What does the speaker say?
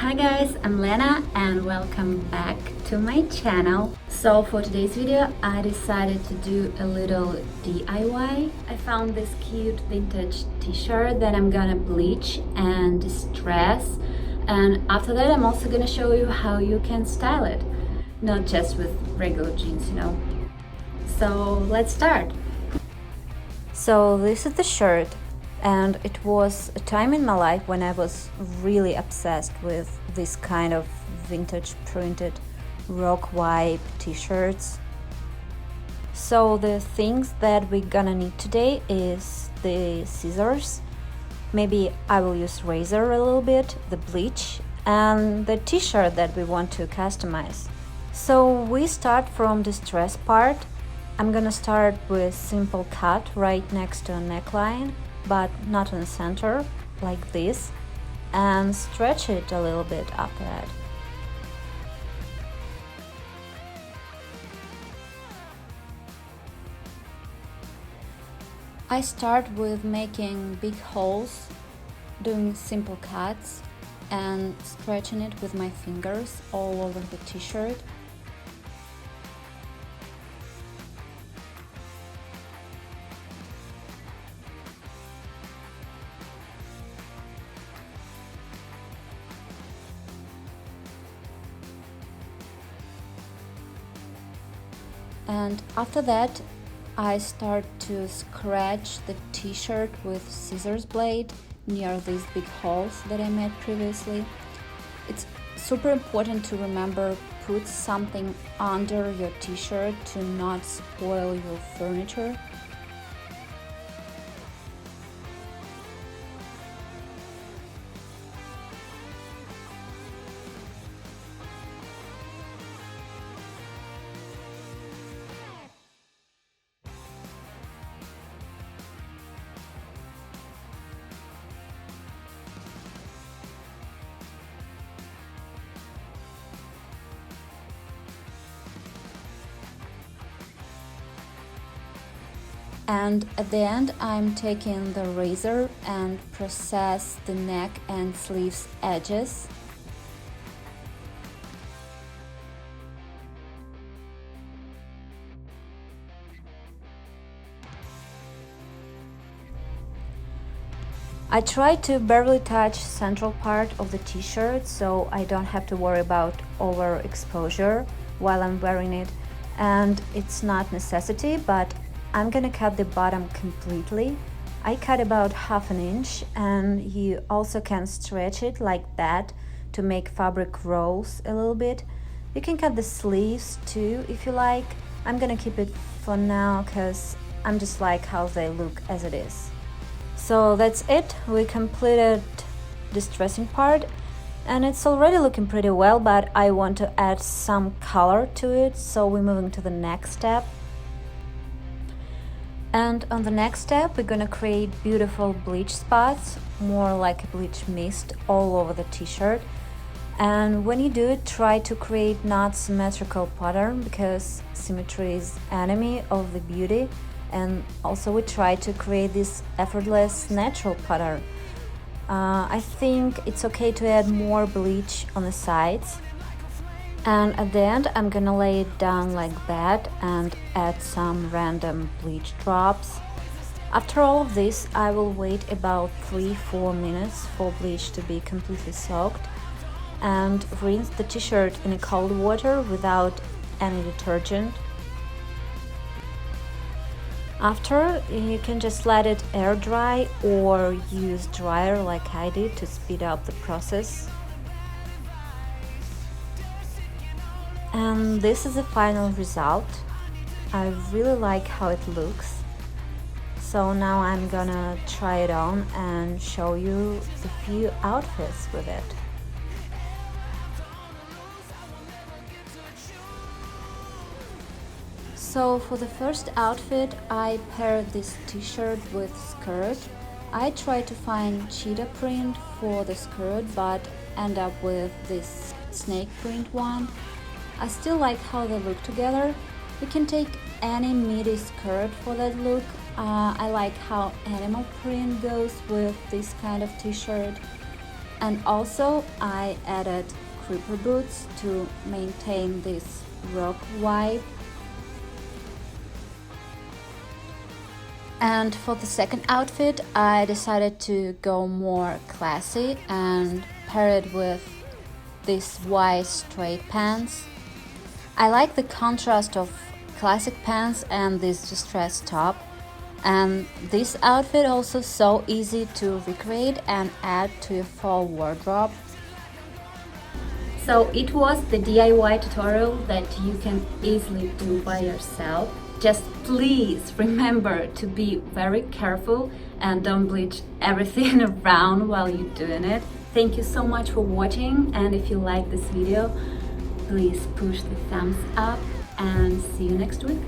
Hi guys, I'm Lena and welcome back to my channel. So for today's video I decided to do a little DIY. I found this cute vintage t-shirt that I'm gonna bleach and distress, and after that I'm also gonna show you how you can style it, not just with regular jeans, you know. So let's start. So this is the shirt, and it was a time in my life when I was really obsessed with this kind of vintage printed rock vibe t-shirts. So the things that we're gonna need today is the scissors, maybe I will use razor a little bit, the bleach, and the t-shirt that we want to customize. So we start from the stress part. I'm gonna start with simple cut right next to a neckline, but not in the center, like this, and stretch it a little bit after that. I start with making big holes, doing simple cuts, and stretching it with my fingers all over the t-shirt. And after that, I start to scratch the t-shirt with scissors blade near these big holes that I made previously. It's super important to remember, put something under your t-shirt to not spoil your furniture. And at the end, I'm taking the razor and process the neck and sleeves edges. I try to barely touch central part of the t-shirt so I don't have to worry about overexposure while I'm wearing it, and it's not necessity, but I'm gonna cut the bottom completely. I cut about ½ inch, and you also can stretch it like that to make fabric rolls a little bit. You can cut the sleeves too if you like. I'm gonna keep it for now because I'm just like how they look as it is. So that's it, we completed this dressing part, and it's already looking pretty well, but I want to add some color to it, so we're moving to the next step. And on the next step, we're gonna create beautiful bleach spots, more like a bleach mist all over the t-shirt. And when you do it, try to create not symmetrical pattern, because symmetry is enemy of the beauty. And also we try to create this effortless natural pattern. I think it's okay to add more bleach on the sides. And at the end, I'm gonna lay it down like that and add some random bleach drops. After all of this, I will wait about 3-4 minutes for bleach to be completely soaked, and rinse the t-shirt in cold water without any detergent. After, you can just let it air dry or use dryer like I did to speed up the process. And this is the final result. I really like how it looks. So now I'm gonna try it on and show you a few outfits with it. So for the first outfit, I paired this t-shirt with skirt. I tried to find cheetah print for the skirt, but end up with this snake print one. I still like how they look together. You can take any midi skirt for that look. I like how animal print goes with this kind of t-shirt. And also I added creeper boots to maintain this rock vibe. And for the second outfit, I decided to go more classy and pair it with these white straight pants. I like the contrast of classic pants and this distressed top. And this outfit also so easy to recreate and add to your fall wardrobe. So it was the DIY tutorial that you can easily do by yourself. Just please remember to be very careful and don't bleach everything around while you're doing it. Thank you so much for watching, and if you like this video, please push the thumbs up and see you next week.